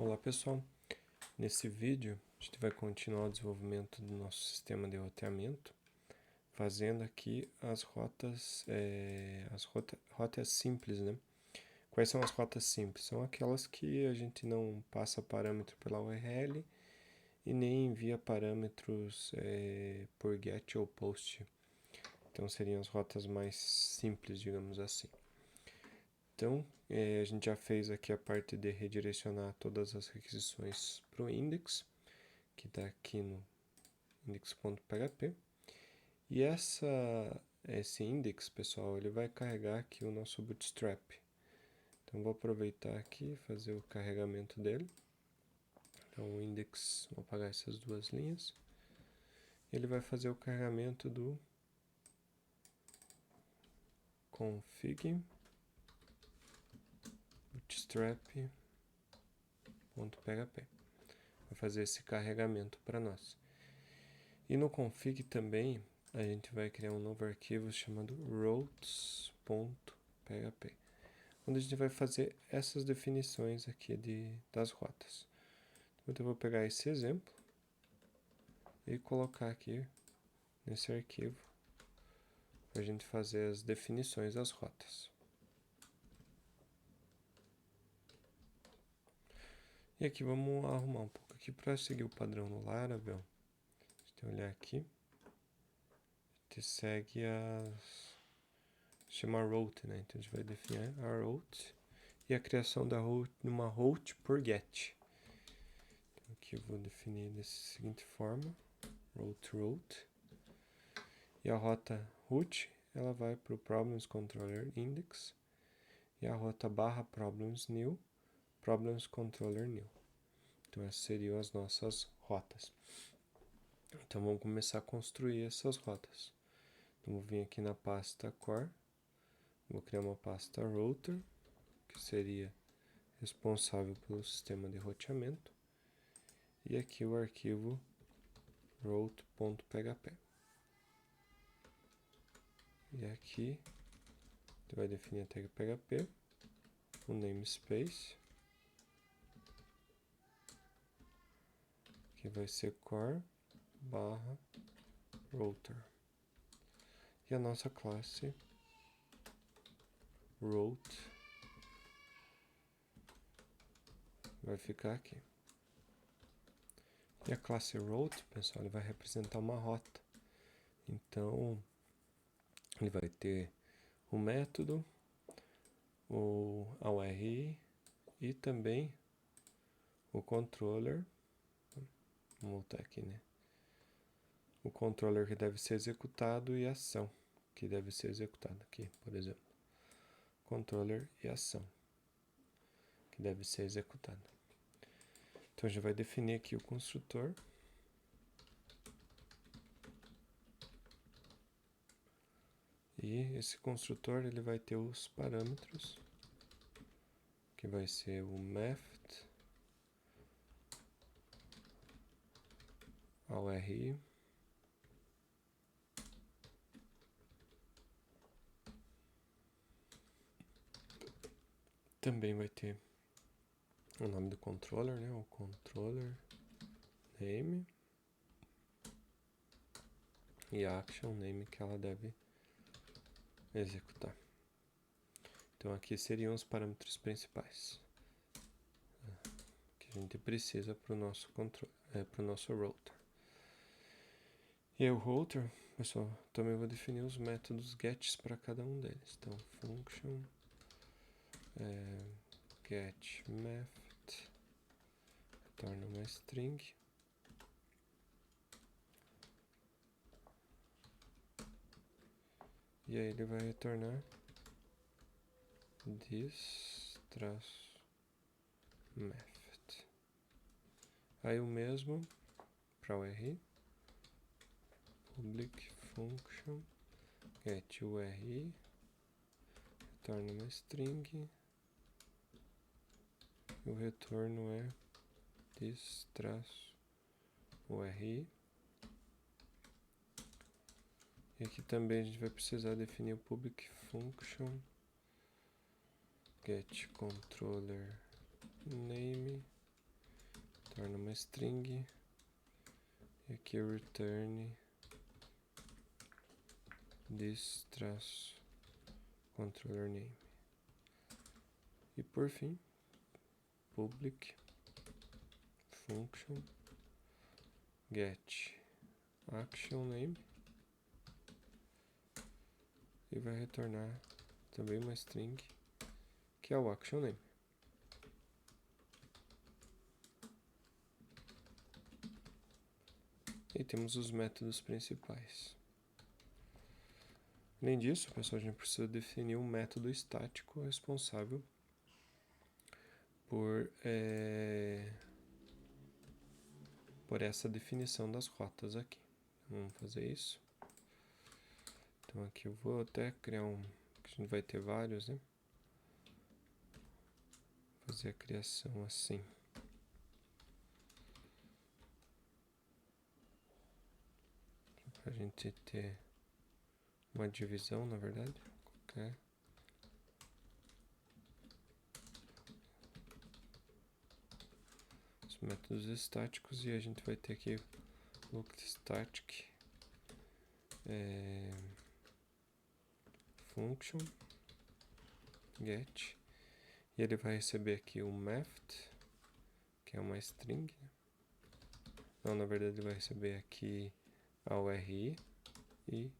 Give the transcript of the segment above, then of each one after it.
Olá pessoal, nesse vídeo a gente vai continuar o desenvolvimento do nosso sistema de roteamento, fazendo aqui as rotas, rotas simples, né? Quais são as rotas simples? São aquelas que a gente não passa parâmetro pela URL e nem envia parâmetros por GET ou POST. Então seriam as rotas mais simples, digamos assim. Então, a gente já fez aqui a parte de redirecionar todas as requisições para o index, que está aqui no index.php. E esse index, pessoal, ele vai carregar aqui o nosso bootstrap. Então, vou aproveitar aqui e fazer o carregamento dele. Então, o index, vou apagar essas duas linhas. Ele vai fazer o carregamento do config bootstrap.php. Vai fazer esse carregamento para nós. E no config também a gente vai criar um novo arquivo chamado routes.php, onde a gente vai fazer essas definições aqui das rotas. Então eu vou pegar esse exemplo e colocar aqui nesse arquivo para a gente fazer as definições das rotas. E aqui vamos arrumar um pouco aqui para seguir o padrão no Laravel. Deixa eu olhar aqui. A gente segue chama route, né? Então a gente vai definir a route e a criação da route numa route por get. Então aqui eu vou definir dessa seguinte forma, route. E a rota route, ela vai para o problems controller index e a rota /problems new, problems controller new. Então essas seriam as nossas rotas. Então vamos começar a construir essas rotas. Então vou vir aqui na pasta core, vou criar uma pasta router, que seria responsável pelo sistema de roteamento, e aqui o arquivo route.php. E aqui você vai definir a tag PHP, o namespace, que vai ser core/router. E a nossa classe route vai ficar aqui. E a classe route, pessoal, ele vai representar uma rota. Então, ele vai ter o método, a URI e também o controller. Vamos voltar aqui, né? O controller que deve ser executado e a ação que deve ser executada aqui, por exemplo. Controller e ação que deve ser executada. Então a gente vai definir aqui o construtor. E esse construtor ele vai ter os parâmetros, que vai ser o math, a URI, também vai ter o nome do controller, né? O controller name e a action name que ela deve executar. Então aqui seriam os parâmetros principais que a gente precisa para o nosso controle, para o nosso router. E o router, pessoal, também vou definir os métodos gets para cada um deles. Então function get math retorna uma string. E aí ele vai retornar this-math. Aí o mesmo para o URI, public function get URI, retorna uma string, e o retorno é this-URI. E aqui também a gente vai precisar definir o public function get controller name Retorna uma string. E aqui eu return this controller name. E por fim, public function get action name. E vai retornar também uma string, que é o action name. E temos os métodos principais. Além disso, pessoal, a gente precisa definir um método estático responsável por essa definição das rotas aqui. Vamos fazer isso. Então aqui eu vou até criar que a gente vai ter vários, né? Fazer a criação assim. Pra gente ter uma divisão, na verdade. Qualquer. Os métodos estáticos, e a gente vai ter aqui look static function get, e ele vai receber aqui o math, que é uma string. Não, na verdade ele vai receber aqui a URI e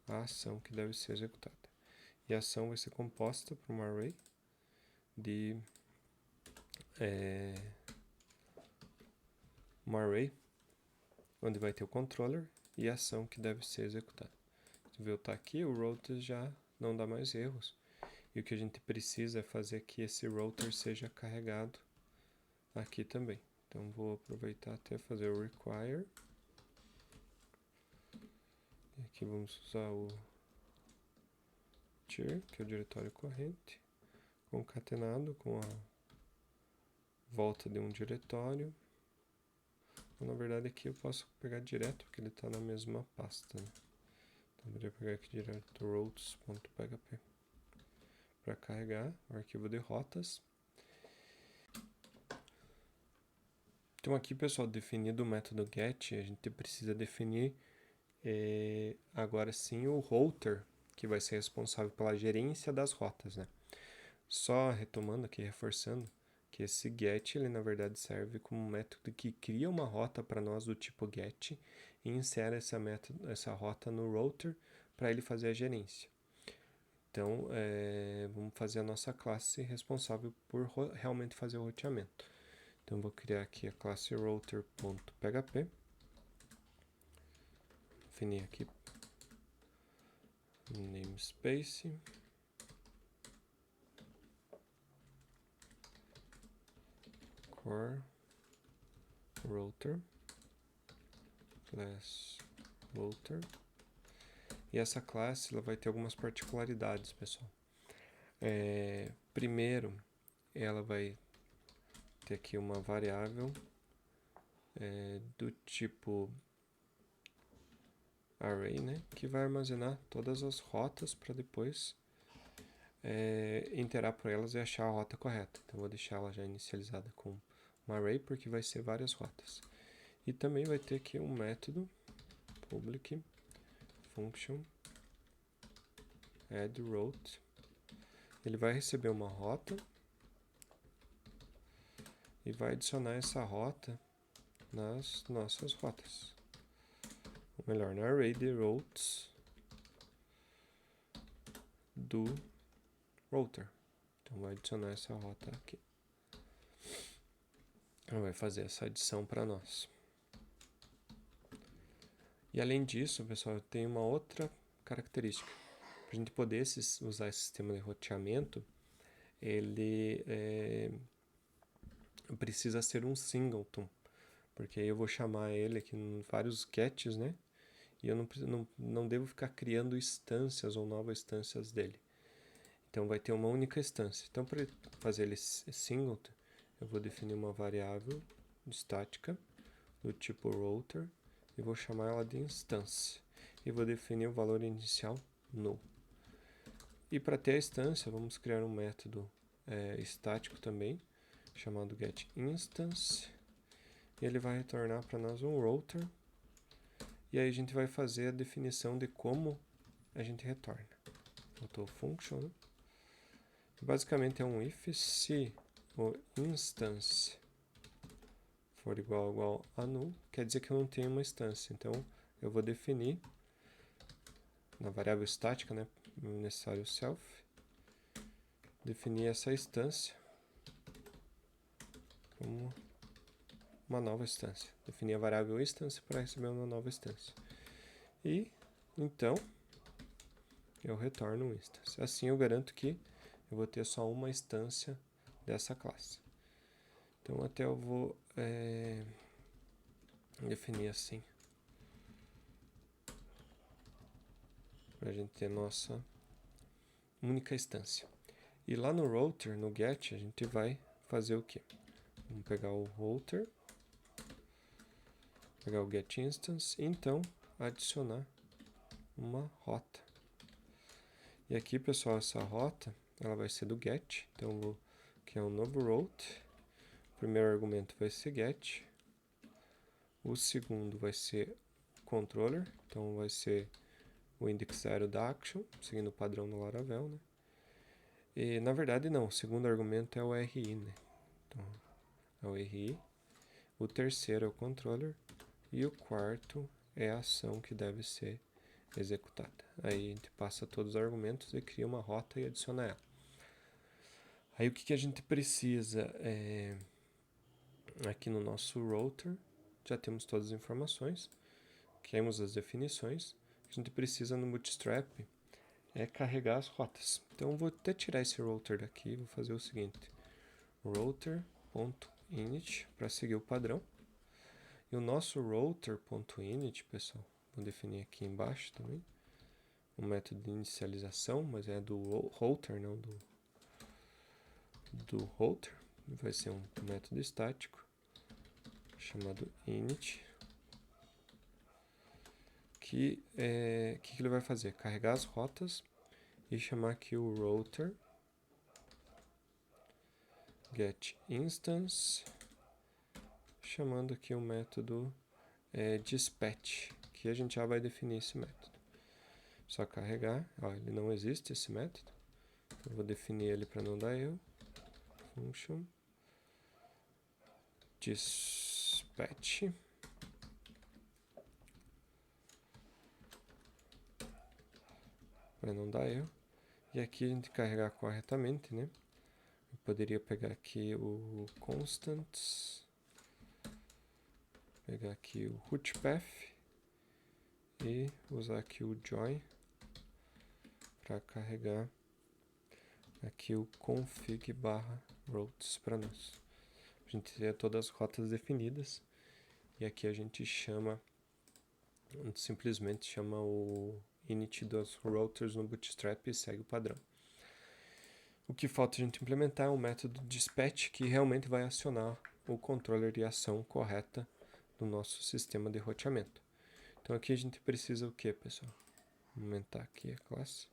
a ação que deve ser executada. E a ação vai ser composta por um array de onde vai ter o controller e a ação que deve ser executada. Se eu tá aqui, o router já não dá mais erros. E o que a gente precisa é fazer que esse router seja carregado aqui também. Então vou aproveitar até fazer o require. E aqui vamos usar o dir, que é o diretório corrente, concatenado com a volta de um diretório. Na verdade aqui eu posso pegar direto, porque ele está na mesma pasta, né? Então eu poderia pegar aqui direto routes.php para carregar o arquivo de rotas. Então aqui, pessoal, definido o método get, a gente precisa definir agora sim o router, que vai ser responsável pela gerência das rotas, né? Só retomando aqui, reforçando, que esse get, ele na verdade serve como um método que cria uma rota para nós do tipo get e insere essa rota no router para ele fazer a gerência. Então, vamos fazer a nossa classe responsável por realmente fazer o roteamento. Então, vou criar aqui a classe router.php. Definir aqui namespace. Core router class router. E essa classe ela vai ter algumas particularidades, pessoal. Primeiro, ela vai ter aqui uma variável do tipo array, né, que vai armazenar todas as rotas para depois iterar por elas e achar a rota correta. Então vou deixar ela já inicializada com um array, porque vai ser várias rotas. E também vai ter aqui um método public function add route. Ele vai receber uma rota e vai adicionar essa rota nas nossas rotas. Ou melhor, no array de routes do router. Então vai adicionar essa rota aqui. Ela vai fazer essa adição para nós. E além disso, pessoal, tem uma outra característica. Para a gente poder usar esse sistema de roteamento, ele precisa ser um singleton, porque aí eu vou chamar ele aqui em vários gets, né? E eu não devo ficar criando instâncias ou novas instâncias dele. Então vai ter uma única instância. Então para fazer ele singleton, eu vou definir uma variável estática do tipo router e vou chamar ela de instância. E vou definir o valor inicial null. E para ter a instância, vamos criar um método estático também, chamado getInstance. e ele vai retornar para nós um router, e aí a gente vai fazer a definição de como a gente retorna. Botou o function, né? Basicamente é um if se o instance for igual a null, quer dizer que eu não tenho uma instância, então eu vou definir na variável estática, né, necessário self, definir essa instância como uma nova instância. Definir a variável instance para receber uma nova instância. E, então, eu retorno um instance. Assim eu garanto que eu vou ter só uma instância dessa classe. Então, até eu vou definir assim, para a gente ter nossa única instância. E lá no router, no get, a gente vai fazer o quê? Vamos pegar o router, pegar o get instance e então adicionar uma rota. E aqui, pessoal, essa rota ela vai ser do get, então eu vou criar um novo route. O primeiro argumento vai ser get, o segundo vai ser controller, então vai ser o index 0 da action, seguindo o padrão do Laravel, né? E na verdade não, o segundo argumento é o RI, né? Então é o RI, o terceiro é o controller e o quarto é a ação que deve ser executada. Aí a gente passa todos os argumentos e cria uma rota e adiciona ela. Aí o que a gente precisa aqui no nosso router, já temos todas as informações, criamos as definições, a gente precisa no Bootstrap carregar as rotas. Então eu vou até tirar esse router daqui, vou fazer o seguinte, router.init para seguir o padrão. E o nosso router.init, pessoal, vou definir aqui embaixo também, o método de inicialização, mas é do router, não do router. Vai ser um método estático chamado init, que ele vai fazer? Carregar as rotas e chamar aqui o router get instance, chamando aqui o método dispatch, que a gente já vai definir esse método. Só carregar, ele não existe esse método, eu vou definir ele para não dar erro. Function dispatch para não dar erro. E aqui a gente carregar corretamente, né? Eu poderia pegar aqui o constants, pegar aqui o root path e usar aqui o join para carregar aqui o config barra routes para nós. A gente ter todas as rotas definidas e aqui a gente simplesmente chama o init dos routers no Bootstrap e segue o padrão. O que falta a gente implementar é um método dispatch que realmente vai acionar o controller de ação correta do nosso sistema de roteamento. Então aqui a gente precisa o que, pessoal? Vou aumentar aqui a classe.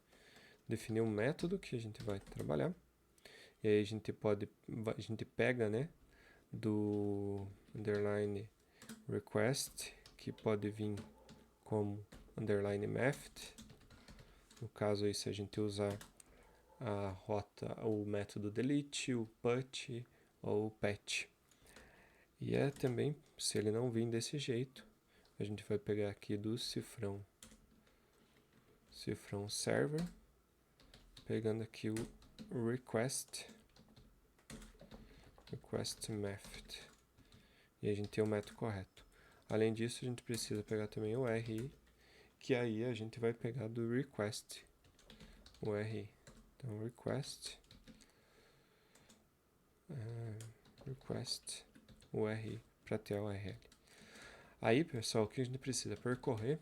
Definir um método que a gente vai trabalhar. E aí a gente pega, né, do underline request, que pode vir como underline method. No caso aí, se a gente usar a rota, o método delete, o put ou o patch. E também, se ele não vir desse jeito, a gente vai pegar aqui do cifrão server, pegando aqui o request method. E a gente tem o método correto. Além disso, a gente precisa pegar também o RI, que aí a gente vai pegar do request o RI. Então, request URI para ter a URL. Aí, pessoal, o que a gente precisa? Percorrer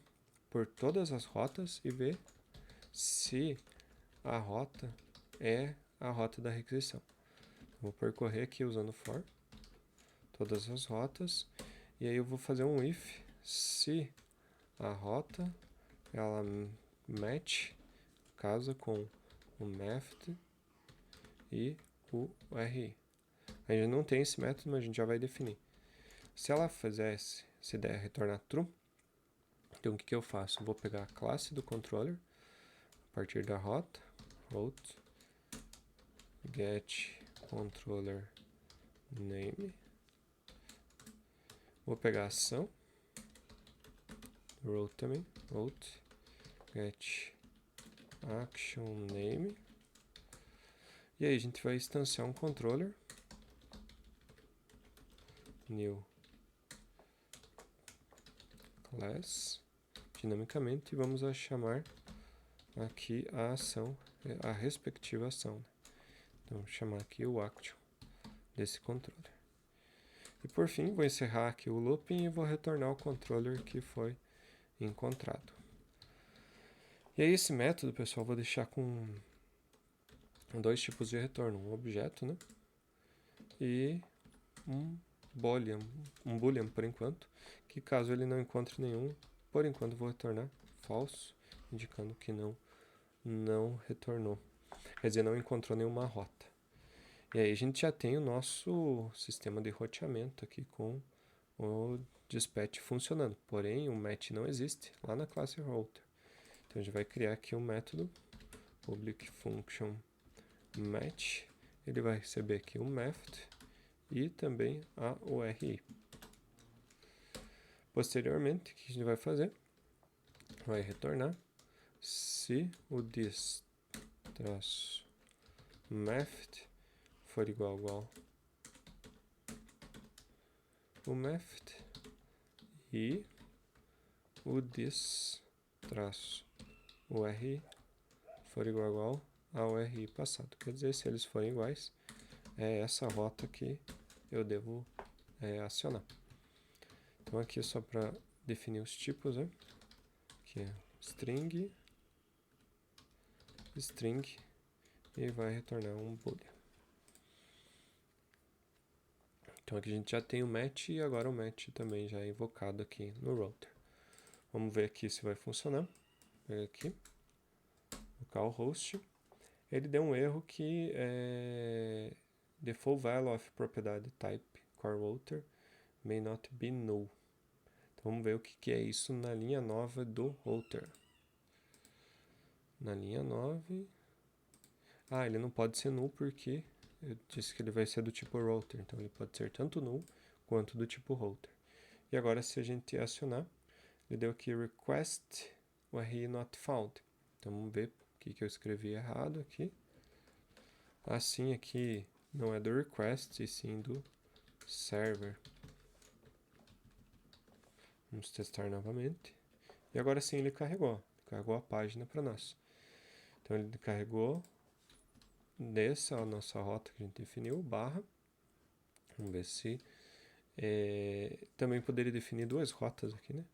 por todas as rotas e ver se a rota é a rota da requisição. Vou percorrer aqui usando for todas as rotas e aí eu vou fazer um if se a rota ela match, casa com o method e o RI. A gente não tem esse método, mas a gente já vai definir. Se ela fizesse, se der retornar true, então o que eu faço? Eu vou pegar a classe do controller, a partir da rota, route, get controller name, vou pegar a ação, route também, route, get action name, e aí a gente vai instanciar um controller, new class, dinamicamente, e vamos chamar aqui a ação, a respectiva ação, né? Então, vou chamar aqui o action desse controller. E por fim, vou encerrar aqui o looping e vou retornar o controller que foi encontrado. E aí esse método, pessoal, vou deixar com dois tipos de retorno, um objeto, né? E um boolean por enquanto, que caso ele não encontre nenhum, por enquanto vou retornar falso, indicando que não retornou. Quer dizer, não encontrou nenhuma rota. E aí a gente já tem o nosso sistema de roteamento aqui com o dispatch funcionando. Porém, o match não existe lá na classe router. Então a gente vai criar aqui um método public function match. Ele vai receber aqui um method e também a URI. Posteriormente, o que a gente vai fazer? Vai retornar se o this-method for igual o method e o this-URI for igual ao URI passado. Quer dizer, se eles forem iguais, é essa rota que eu devo acionar. Então aqui é só para definir os tipos, né? Aqui é string, e vai retornar um boolean. Então aqui a gente já tem o match e agora o match também já é invocado aqui no router. Vamos ver aqui se vai funcionar. Pega aqui, localhost. Ele deu um erro que é the full value of propriedade type core router may not be null. Então vamos ver o que é isso na linha nova do router. Na linha 9, ele não pode ser null porque eu disse que ele vai ser do tipo router, então ele pode ser tanto null quanto do tipo router. E agora se a gente acionar, ele deu aqui request URI not found. Então vamos ver o que eu escrevi errado aqui. Assim aqui não é do request, e sim do server. Vamos testar novamente. E agora sim ele carregou a página para nós. Então ele carregou dessa nossa rota que a gente definiu, barra. Vamos ver se também poderia definir duas rotas aqui, né?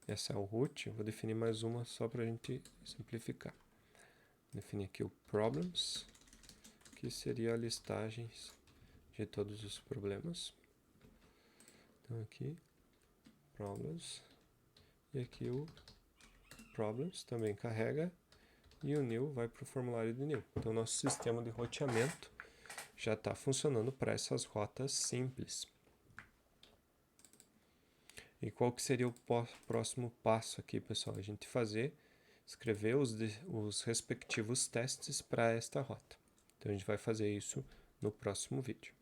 Essa é o root, eu vou definir mais uma só para a gente simplificar. Definir aqui o problems, que seria a listagem de todos os problemas. Então aqui, problems, e aqui o problems também carrega, e o new vai para o formulário de new. Então nosso sistema de roteamento já está funcionando para essas rotas simples. E qual que seria o próximo passo aqui, pessoal? A gente escrever os respectivos testes para esta rota. Então a gente vai fazer isso no próximo vídeo.